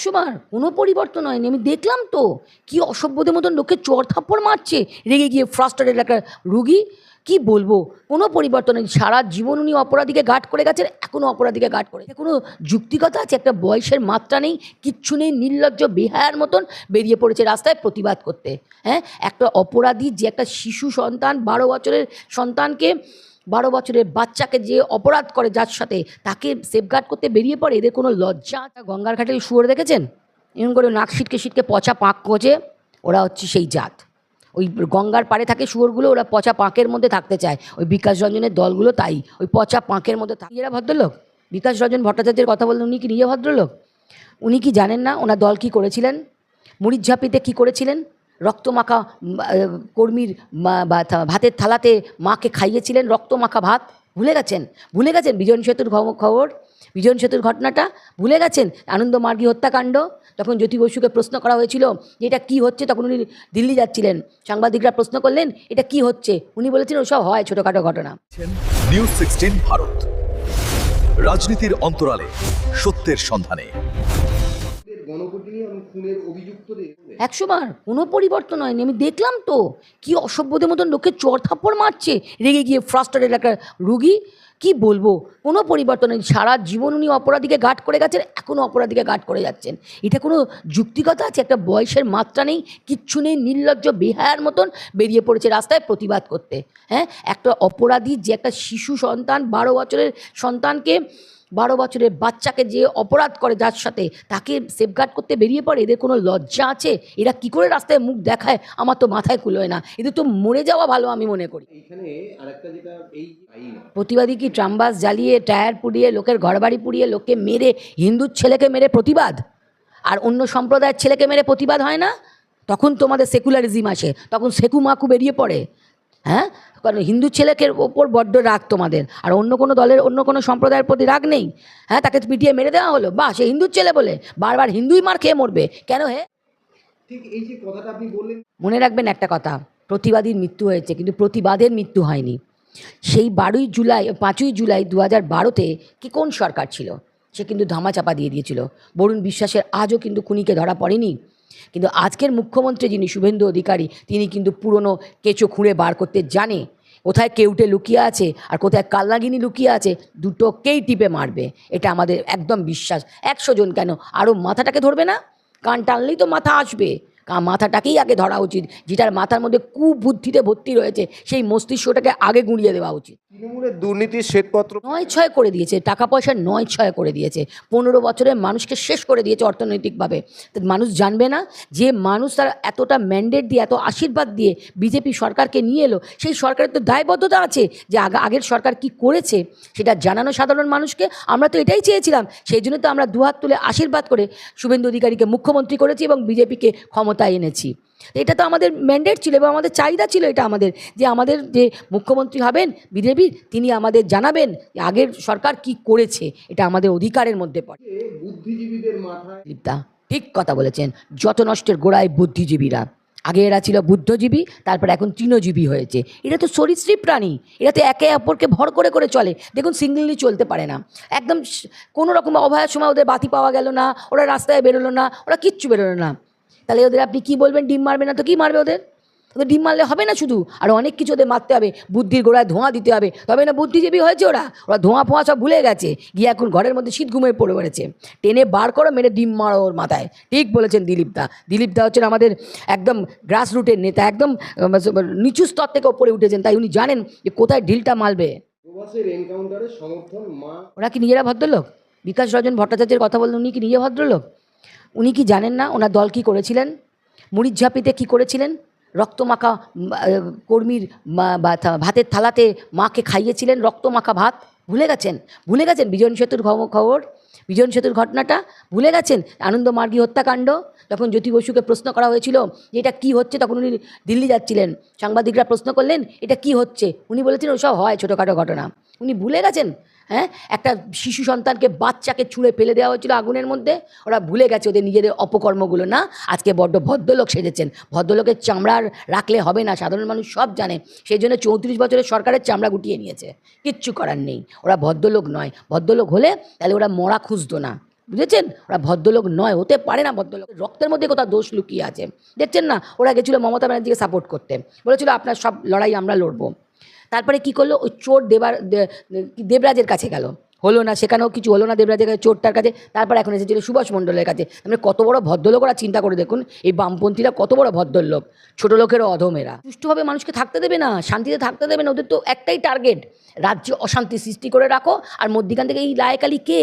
একশো বার কোনো পরিবর্তন হয়নি। আমি দেখলাম তো কি অসভ্যদের মতন লোককে চড় থাপ্পড় মারছে রেগে গিয়ে, ফ্রাস্ট্রেটেড একটা রুগী। কি বলবো, কোনো পরিবর্তন নেই। সারা জীবন উনি অপরাধীকে গার্ড করে গেছেন, এখনও অপরাধীকে গার্ড করে। কোনো যুক্তিকতা আছে? একটা বয়সের মাত্রা নেই, কিচ্ছু নেই, নির্লজ্জ বেহায়ার মতন বেরিয়ে পড়েছে রাস্তায় প্রতিবাদ করতে। হ্যাঁ, একটা অপরাধী যে একটা শিশু সন্তান, 12 বছরের সন্তানকে, 12 বছরের বাচ্চাকে যে অপরাধ করে যার সাথে, তাকে সেফগার্ড করতে বেরিয়ে পড়ে। এদের কোনো লজ্জা? গঙ্গার ঘাটে শুয়োর দেখেছেন? এমন করে নাক সিটকে সিটকে পচা পাঁক খোঁজে, ওরা হচ্ছে সেই জাত। ওই গঙ্গার পাড়ে থাকে শুয়োরগুলো, ওরা পচা পাঁকের মধ্যে থাকতে চায়। ওই বিকাশ রঞ্জনের দলগুলো তাই, ওই পচা পাঁকের মধ্যে থাকে। এরা ভদ্রলোক? বিকাশ রঞ্জন ভট্টাচার্যের কথা বললেন, উনি কি নিজে ভদ্রলোক? উনি কি জানেন না ওনার দল কী করেছিলেন? মুড়ির ঝাঁপিতে কী করেছিলেন? রক্তমাখা কর্মীর ভাতের থালাতে মাকে খাইয়েছিলেন রক্তমাখা ভাত। ভুলে গেছেন? ভুলে গেছেন বিজন সেতুর খবর, বিজন সেতুর ঘটনাটা ভুলে গেছেন? আনন্দ মার্গী হত্যাকাণ্ড, যখন জ্যোতি বসুকে প্রশ্ন করা হয়েছিল যে এটা কী হচ্ছে, তখন উনি দিল্লি যাচ্ছিলেন, সাংবাদিকরা প্রশ্ন করলেন এটা কি হচ্ছে, উনি বলেছিলেন ওসব হয় ছোটোখাটো ঘটনা। নিউজ 16 ভারত, রাজনীতির অন্তরালে সত্যের সন্ধানে। একশো বার কোনো পরিবর্তন হয়নি। আমি দেখলাম তো কি অসভ্যদের মতন লোককে চড় থাপ্পড় মারছে রেগে গিয়ে, ফ্রাস্ট্রেটেড একটা রুগী। কি বলবো, কোনো পরিবর্তন নেই। সারা জীবন উনি অপরাধীকে গার্ড করে গেছেন, এখনও অপরাধীকে গার্ড করে যাচ্ছেন। এটা কোনো যুক্তিকতা আছে? একটা বয়সের মাত্রা নেই, কিচ্ছু নেই, নির্লজ্জ বেহায়ার মতন বেরিয়ে পড়েছে রাস্তায় প্রতিবাদ করতে। হ্যাঁ, একটা অপরাধী যে একটা শিশু সন্তান, 12 বছরের সন্তানকে, 12 বছরের বাচ্চাকে যে অপরাধ করে যার সাথে, তাকে সেফগার্ড করতে বেরিয়ে পড়ে। এদের কোনো লজ্জা আছে? এরা কি করে রাস্তায় মুখ দেখায়, আমার তো মাথায় কুলোয় না। এদের তো মরে যাওয়া ভালো আমি মনে করি। প্রতিবাদী কি ট্রামবাস জ্বালিয়ে, টায়ার পুড়িয়ে, লোকের ঘরবাড়ি পুড়িয়ে, লোককে মেরে, হিন্দুর ছেলেকে মেরে প্রতিবাদ, আর অন্য সম্প্রদায়ের ছেলেকে মেরে প্রতিবাদ হয় না? তখন তোমাদের সেকুলারিজম আসে, তখন সেকু মাকু বেরিয়ে পড়ে। হ্যাঁ, কারণ হিন্দু ছেলেকে ওপর বড্ড রাগ তোমাদের, আর অন্য কোনো দলের, অন্য কোনো সম্প্রদায়ের প্রতি রাগ নেই। হ্যাঁ, তাকে পিটিয়ে মেরে দেওয়া হলো, বা সে হিন্দুর ছেলে বলে বারবার হিন্দুই মার খেয়ে মরবে কেন? হে, ঠিক এই যে কথাটা আপনি বললেন, মনে রাখবেন একটা কথা, প্রতিবাদীর মৃত্যু হয়েছে কিন্তু প্রতিবাদের মৃত্যু হয়নি। সেই 5ই জুলাই 2012-তে কি কোন সরকার ছিল, সে কিন্তু ধামাচাপা দিয়ে দিয়েছিল। বরুণ বিশ্বাসের আজও কিন্তু খুনিকে ধরা পড়েনি। কিন্তু আজকের মুখ্যমন্ত্রী যিনি, শুভেন্দু অধিকারী, তিনি কিন্তু পুরনো কেঁচো খুঁড়ে বার করতে জানে কোথায় কেউটে লুকিয়ে আছে আর কোথায় কালনাগিনী লুকিয়ে আছে, দুটোকেই টিপে মারবে। এটা আমাদের একদম বিশ্বাস। 100 জন কেন, আরও মাথাটাকে ধরবে না? কান টানলেই তো মাথা আসবে, মাথাটাকেই আগে ধরা উচিত। যেটার মাথার মধ্যে কুবুদ্ধিতে ভর্তি রয়েছে, সেই মস্তিষ্কটাকে আগে গুঁড়িয়ে দেওয়া উচিত। তৃণমূলের দুর্নীতির শ্বেতপত্র 9-6 করে দিয়েছে, টাকা পয়সা 9-6 করে দিয়েছে, 15 বছরের মানুষকে শেষ করে দিয়েছে অর্থনৈতিকভাবে। মানুষ জানবে না যে মানুষ তার এতটা ম্যান্ডেট দিয়ে, এত আশীর্বাদ দিয়ে বিজেপি সরকারকে নিয়ে এলো, সেই সরকারের তো দায়বদ্ধতা আছে যে আগের সরকার কি করেছে সেটা জানানো সাধারণ মানুষকে। আমরা তো এটাই চেয়েছিলাম, সেই জন্য তো আমরা দুহাত তুলে আশীর্বাদ করে শুভেন্দু অধিকারীকে মুখ্যমন্ত্রী করেছি এবং বিজেপিকে ক্ষমতায় এনেছি। এটা তো আমাদের ম্যান্ডেট ছিল এবং আমাদের চাহিদা ছিল এটা আমাদের, যে আমাদের যে মুখ্যমন্ত্রী হবেন বিজেপির, তিনি আমাদের জানাবেন আগের সরকার কি করেছে। এটা আমাদের অধিকারের মধ্যে পড়ে। বুদ্ধিজীবীদের মাথায় লিপ্তা ঠিক কথা বলেছেন, যত নষ্টের গোড়ায় বুদ্ধিজীবীরা। আগে এরা ছিল বুদ্ধজীবী, তারপর এখন তৃণজীবী হয়েছে। এরা তো সরীসৃপ প্রাণী, এরা তো একে অপরকে ভর করে করে চলে। দেখুন, সিঙ্গেললি চলতে পারে না, একদম কোনো রকম অভয়ার সময় ওদের বাতি পাওয়া গেল না, ওরা রাস্তায় বেরোলো না, ওরা কিচ্ছু বেরোলো না। তাহলে ওদের আপনি কি বলবেন ডিম মারবে না? তো কি মারবে ওদের? ওদের ডিম মারলে হবে না শুধু, আর অনেক কিছু ওদের মারতে হবে, বুদ্ধির গোড়ায় ধোঁয়া দিতে হবে, তবে না বুদ্ধিজীবী হয়েছে ওরা। ওরা ধোঁয়া ফোঁয়া সব ভুলে গেছে, গিয়ে এখন ঘরের মধ্যে শীত ঘুমিয়ে পড়ে পড়েছে। টেনে বার করো, মেরে ডিম মারো ওর মাথায়। ঠিক বলেছেন দিলীপদা। দিলীপদা হচ্ছেন আমাদের একদম গ্রাসরুটের নেতা, একদম নিচু স্তর থেকে ওপরে উঠেছেন, তাই উনি জানেন যে কোথায় ঢিলটা মারবে। প্রবাসের এনকাউন্টারে সমর্থন মা, ওরা কি নিজেরা ভদ্রলোক? বিকাশ রঞ্জন ভট্টাচার্যের কথা বললেন, উনি কি নিজে ভদ্রলোক? উনি কি জানেন না ওনার দল কী করেছিলেন? মুড়ির ঝাঁপিতে কী করেছিলেন? রক্তমাখা কর্মীর ভাতের থালাতে মাকে খাইয়েছিলেন রক্তমাখা ভাত। ভুলে গেছেন? ভুলে গেছেন বিজন সেতুর খবর, বিজন সেতুর ঘটনাটা ভুলে গেছেন? আনন্দ মার্গী হত্যাকাণ্ড, যখন জ্যোতি বসুকে প্রশ্ন করা হয়েছিল যে এটা কী হচ্ছে, তখন উনি দিল্লি যাচ্ছিলেন, সাংবাদিকরা প্রশ্ন করলেন এটা কি হচ্ছে, উনি বলেছিলেন ওসব হয় ছোটোখাটো ঘটনা। উনি ভুলে গেছেন? হ্যাঁ, একটা শিশু সন্তানকে, বাচ্চাকে ছুঁড়ে ফেলে দেওয়া হয়েছিল আগুনের মধ্যে। ওরা ভুলে গেছে ওদের নিজেদের অপকর্মগুলো। না, আজকে বড্ড ভদ্রলোক সেজেছেন। ভদ্রলোকের চামড়ার রাখলে হবে না, সাধারণ মানুষ সব জানে। সেই জন্য 34 বছরের সরকারের চামড়া গুটিয়ে নিয়েছে, কিচ্ছু করার নেই। ওরা ভদ্রলোক নয়, ভদ্রলোক হলে তাহলে ওরা মরা খুঁজতো না। বুঝেছেন? ওরা ভদ্রলোক নয়, হতে পারে না ভদ্রলোক। রক্তের মধ্যে কোথাও দোষ লুকিয়ে আছে। দেখছেন না, ওরা গেছিলো মমতা ব্যানার্জিকে সাপোর্ট করতে, বলেছিল আপনার সব লড়াই আমরা লড়বো। তারপরে কি করলো, ওই চোর দেবরাজের কাছে গেল, হলো না, সেখানেও কিছু হলো না দেবরাজের কাছে, চোরটার কাছে। তারপর এখন এসেছিল সুভাষ মণ্ডলের কাছে। মানে কত বড় ভদ্রলোক ওরা, চিন্তা করে দেখুন, এই বামপন্থীরা কত বড় ভদ্রলোক, ছোটো লোকেরও অধমেরা। সুষ্ঠুভাবে মানুষকে থাকতে দেবে না, শান্তিতে থাকতে দেবে না। ওদের তো একটাই টার্গেট, রাজ্যে অশান্তি সৃষ্টি করে রাখো। আর মধ্যিখান থেকে এই লায়কালি কে,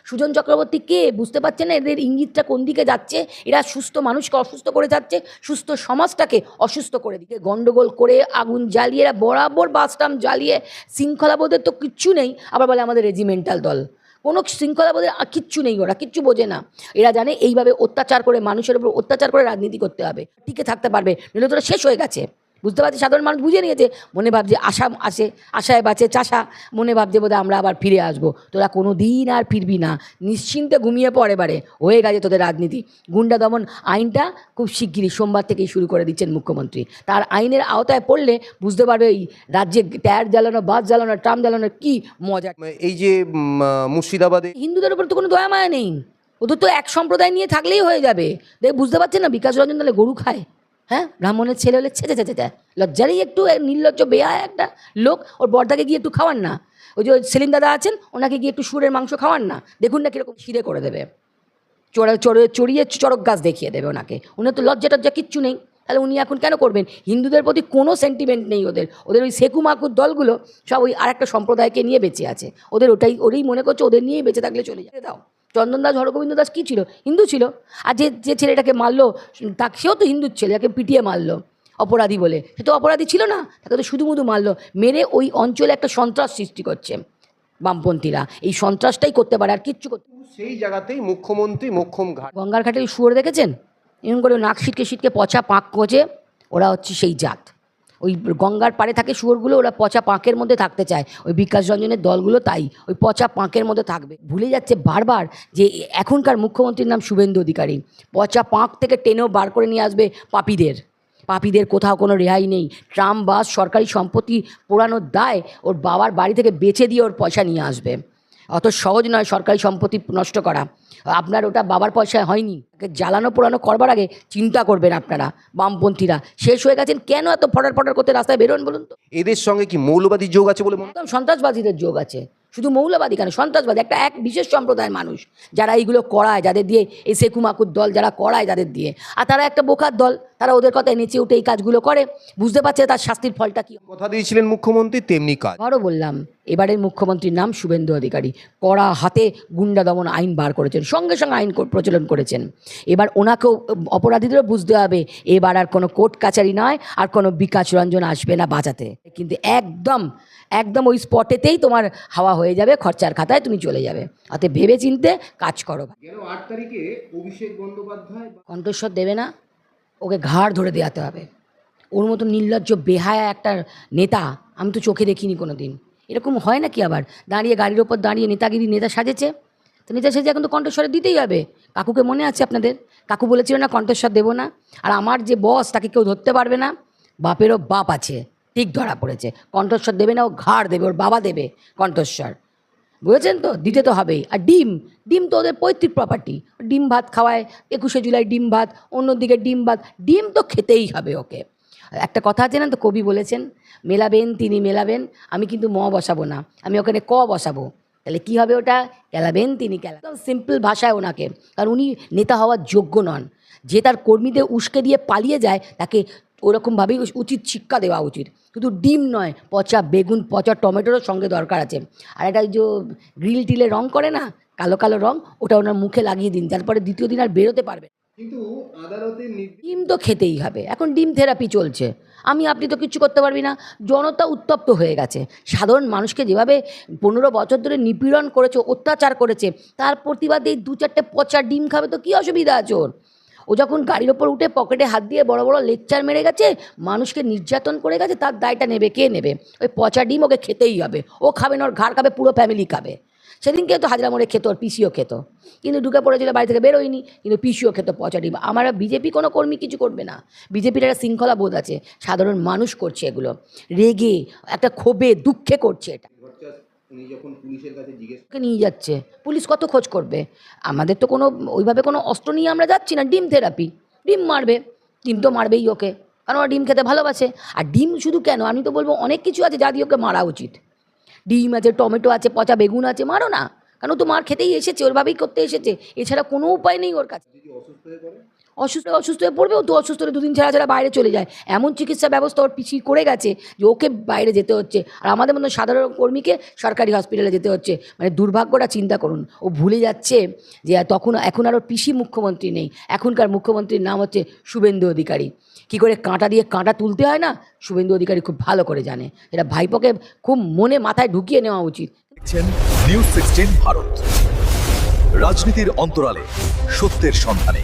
সুজন চক্রবর্তী কে, বুঝতে পারছে না এদের ইঙ্গিতটা কোন দিকে যাচ্ছে। এরা সুস্থ মানুষকে অসুস্থ করে যাচ্ছে, সুস্থ সমাজটাকে অসুস্থ করে দিকে, গন্ডগোল করে আগুন জ্বালিয়ে এরা বরাবর বাসটাম জ্বালিয়ে। শৃঙ্খলাবোধের তো কিচ্ছু নেই, আবার বলে আমাদের রেজিমেন্টাল দল। কোনো শৃঙ্খলাবোধের কিচ্ছু নেই, ওরা কিচ্ছু বোঝে না। এরা জানে এইভাবে অত্যাচার করে, মানুষের উপর অত্যাচার করে রাজনীতি করতে হবে, টিকে থাকতে পারবে, নইলে তোরা শেষ হয়ে গেছে। বুঝতে পারছি, সাধারণ মানুষ বুঝে নিয়েছে, মনে ভাবছে আশা আসে, আশায় বাঁচে চাষা, মনে ভাবছে বোধহয় আমরা আবার ফিরে আসবো। তোরা কোনো দিন আর ফিরবি না, নিশ্চিন্তে ঘুমিয়ে পড়। এবারে হয়ে গেছে তোদের রাজনীতি। গুন্ডা দমন আইনটা খুব শিগগিরই সোমবার থেকেই শুরু করে দিচ্ছেন মুখ্যমন্ত্রী। তার আইনের আওতায় পড়লে বুঝতে পারবে এই রাজ্যে টায়ার জ্বালানো, বাস জ্বালানো, ট্রাম জ্বালানোর কী মজা। এই যে মুর্শিদাবাদে হিন্দুদের উপর তো কোনো দয়া মায়া নেই, ওদের তো এক সম্প্রদায় নিয়ে থাকলেই হয়ে যাবে। দেখ, বুঝতে পারছেন না, বিকাশ রঞ্জন তাহলে গরু খায়? হ্যাঁ, ব্রাহ্মণের ছেলে হলে ছেঁচে ছেঁচে যায়, লজ্জারই একটু নির্লজ্জ বেহায় একটা লোক। ওর বর্দাকে গিয়ে একটু খাওয়ান না, ওই যে সেলিম দাদা আছেন, ওনাকে গিয়ে একটু সুরের মাংস খাওয়ান না, দেখুন না কীরকম শিরে করে দেবে, চড়িয়ে চড়ক গাছ দেখিয়ে দেবে ওনাকে। উনি তো লজ্জা টজ্জা কিচ্ছু নেই, তাহলে উনি এখন কেন করবেন? হিন্দুদের প্রতি কোনো সেন্টিমেন্ট নেই ওদের। ওদের ওই সেকু মাকুর দলগুলো সব ওই আর একটা সম্প্রদায়কে নিয়ে বেঁচে আছে, ওদের ওরই মনে করছে ওদের নিয়েই বেঁচে থাকলে চলে যায়। দাও, চন্দন দাস, হরগোবিন্দ দাস কী ছিল? হিন্দু ছিল। আর যে ছেলেটাকে মারলো, সেও তো হিন্দুর ছেলে, যাকে পিটিয়ে মারলো অপরাধী বলে, সে তো অপরাধী ছিল না, তাকে তো শুধু মারলো, মেরে ওই অঞ্চলে একটা সন্ত্রাস সৃষ্টি করছে বামপন্থীরা। এই সন্ত্রাসটাই করতে পারে, আর কিচ্ছু করতে। সেই জায়গাতেই মুখ্যমন্ত্রী মোক্ষম ঘাট। গঙ্গার ঘাটে ওই শুয়োর দেখেছেন, এরকম করে নাক সিটকে পচা পাঁক কোচে, ওরা হচ্ছে সেই জাত। ওই গঙ্গার পাড়ে থাকে শুয়োরগুলো, ওরা পচা পাঁকের মধ্যে থাকতে চায়। ওই বিকাশ রঞ্জনের দলগুলো তাই, ওই পচা পাঁকের মধ্যে থাকবে। ভুলে যাচ্ছে বারবার যে এখনকার মুখ্যমন্ত্রীর নাম শুভেন্দু অধিকারী। পচা পাঁক থেকে টেনেও বার করে নিয়ে আসবে পাপীদের কোথাও কোনো রেহাই নেই। ট্রাম বাস সরকারি সম্পত্তি পোড়ানোর দায় ওর বাবার বাড়ি থেকে বেচে দিয়ে ওর পয়সা নিয়ে আসবে। অত সহজ নয় সরকারি সম্পত্তি নষ্ট করা। আপনার ওটা বাবার পয়সায় হয়নি, জ্বালানো পোড়ানো করবার আগে চিন্তা করবেন আপনারা। বামপন্থীরা শেষ হয়ে গেছেন, কেন এত ফটার করতে রাস্তায় বেরোন বলুন তো? এদের সঙ্গে কি মৌলবাদী যোগ আছে বলে মনে? একদম সন্ত্রাসবাদীদের যোগ আছে, শুধু মৌলবাদী কেন, সন্ত্রাসবাদী। এক বিশেষ সম্প্রদায়ের মানুষ যারা এইগুলো করায়, যাদের দিয়ে এই সেকু মাকুর দল যারা করায় যাদের দিয়ে, আর তারা একটা বোকার দল, তারা ওদের কথায় নেচে উঠে এই কাজগুলো করে, বুঝতে পারছে তার শাস্তির ফলটা কী। কথা দিয়েছিলেন মুখ্যমন্ত্রী, তেমনি কাজ। আবারও বললাম, এবারের মুখ্যমন্ত্রীর নাম শুভেন্দু অধিকারী। কড়া হাতে গুন্ডা দমন আইন বার করেছেন, সঙ্গে সঙ্গে আইন প্রচলন করেছেন। এবার ওনাকেও, অপরাধীদেরও বুঝতে হবে এবার আর কোনো কোর্ট কাচারি নয়, আর কোনো বিকাশ রঞ্জন আসবে না বাঁচাতে। কিন্তু একদম ওই স্পটেতেই তোমার হাওয়া হয়ে যাবে, খরচার খাতায় তুমি চলে যাবে। অতএব ভেবে চিনতে কাজ করো। গেল 8 তারিখে অভিষেক বন্দ্যোপাধ্যায় কণ্ঠস্বর দেবে না, ওকে ঘাড় ধরে দেওয়াতে হবে। ওর মতো নির্লজ্জ বেহায়া একটা নেতা আমি তো চোখে দেখিনি কোনো দিন। এরকম হয় নাকি? আবার দাঁড়িয়ে গাড়ির ওপর দাঁড়িয়ে নেতা সাজেছে, তো নেতা সেজে এখন তো কণ্ঠস্বরে দিতেই হবে। কাকুকে মনে আছে আপনাদের? কাকু বলেছিল না কণ্ঠস্বর দেবো না। আর আমার যে বস, তাকে কেউ ধরতে পারবে না, বাপেরও বাপ আছে, ঠিক ধরা পড়েছে। কণ্ঠস্বর দেবে না, ও ঘাড় দেবে, ওর বাবা দেবে কণ্ঠস্বর, বুঝেছেন তো? দিতে তো হবেই। আর ডিম তো ওদের পৈতৃক প্রপার্টি, ডিম ভাত খাওয়ায়, 21শে জুলাই ডিম ভাত, অন্যদিকে ডিম ভাত, ডিম তো খেতেই হবে ওকে। একটা কথা আছে না তো, কবি বলেছেন, মেলাবেন তিনি মেলাবেন, আমি কিন্তু ম বসাবো না, আমি ওখানে ক বসাবো। তাহলে কি হবে ওটা? কেলাবেন তিনি কেলা। একদম সিম্পল ভাষায় ওনাকে, কারণ উনি নেতা হওয়ার যোগ্য নন। যে তার কর্মীদের উস্কে দিয়ে পালিয়ে যায়, তাকে ওরকমভাবেই উচিত শিক্ষা দেওয়া উচিত। শুধু ডিম নয়, পচা বেগুন, পচা টমেটোরও সঙ্গে দরকার আছে। আর একটা যে গ্রিল টিলে রং করে না, কালো কালো রং, ওটা ওনার মুখে লাগিয়ে দিন, তারপরে দ্বিতীয় দিন আর বেরোতে পারবে। কিন্তু আদালতের ডিম তো খেতেই হবে, এখন ডিম থেরাপি চলছে। আপনি তো কিচ্ছু করতে পারবি না। জনতা উত্তপ্ত হয়ে গেছে। সাধারণ মানুষকে যেভাবে 15 বছর ধরে নিপীড়ন করেছে, অত্যাচার করেছে, তার প্রতিবাদে এই 2-4টে পচা ডিম খাবে তো কী অসুবিধা আছে ওর? ও যখন গাড়ির ওপর উঠে পকেটে হাত দিয়ে বড় বড় লেকচার মেরে গেছে, মানুষকে নির্যাতন করে গেছে, তার দায়টা নেবে কে নেবে? ওই পচা ডিম ওকে খেতেই হবে। ও খাবে না, ওর ঘাড় খাবে, পুরো ফ্যামিলি খাবে। সেদিনকে তো হাজরা মোড়ে খেত, ওর পিসিও খেত, কিন্তু ঢুকে পড়েছিল, বাড়ি থেকে বেরোয়নি, কিন্তু পিসিও খেত পচা ডিম। আমার বিজেপি কোনো কর্মী কিছু করবে না। বিজেপির একটা শৃঙ্খলা বোধ আছে, সাধারণ মানুষ করছে এগুলো, রেগে, একটা ক্ষোভে, দুঃখে করছে এটা। উনি যখন পুলিশের কাছে জিজ্ঞেস ওকে নিয়ে যাচ্ছে, পুলিশ কত খোঁজ করবে? আমাদের তো কোনো ওইভাবে কোনো অস্ত্র নিয়ে আমরা যাচ্ছি না। ডিম থেরাপি, ডিম মারবে, ডিম তো মারবেই ওকে, কারণ ওরা ডিম খেতে ভালোবাসে। আর ডিম শুধু কেন, আমি তো বলবো অনেক কিছু আছে যা দিয়ে ওকে মারা উচিত। ডিম আছে, টমেটো আছে, পচা বেগুন আছে, মারো না, কারণ ও তো মার খেতেই এসেছে, ওরভাবেই করতে এসেছে, এছাড়া কোনো উপায় নেই ওর কাছে। যদি অসুস্থ হয়ে পড়ে, অসুস্থ হয়ে পড়বে, ও তো অসুস্থ হলে দুদিন ছাড়া ছাড়া বাইরে চলে যায়। এমন চিকিৎসা ব্যবস্থা ওর পিছিয়ে করে গেছে যে ওকে বাইরে যেতে হচ্ছে, আর আমাদের মতো সাধারণ কর্মীকে সরকারি হসপিটালে যেতে হচ্ছে। মানে দুর্ভাগ্যটা চিন্তা করুন। ও ভুলে যাচ্ছে যে এখন আর ওর পিসি মুখ্যমন্ত্রী নেই, এখনকার মুখ্যমন্ত্রীর নাম হচ্ছে শুভেন্দু অধিকারী। কী করে কাঁটা দিয়ে কাঁটা তুলতে হয় না, শুভেন্দু অধিকারী খুব ভালো করে জানে। এটা ভাইপোকে খুব মনে মাথায় ঢুকিয়ে নেওয়া উচিত। দেখছেন নিউজ 16 ভারত, রাজনীতির অন্তরালে সত্যের সন্ধানে।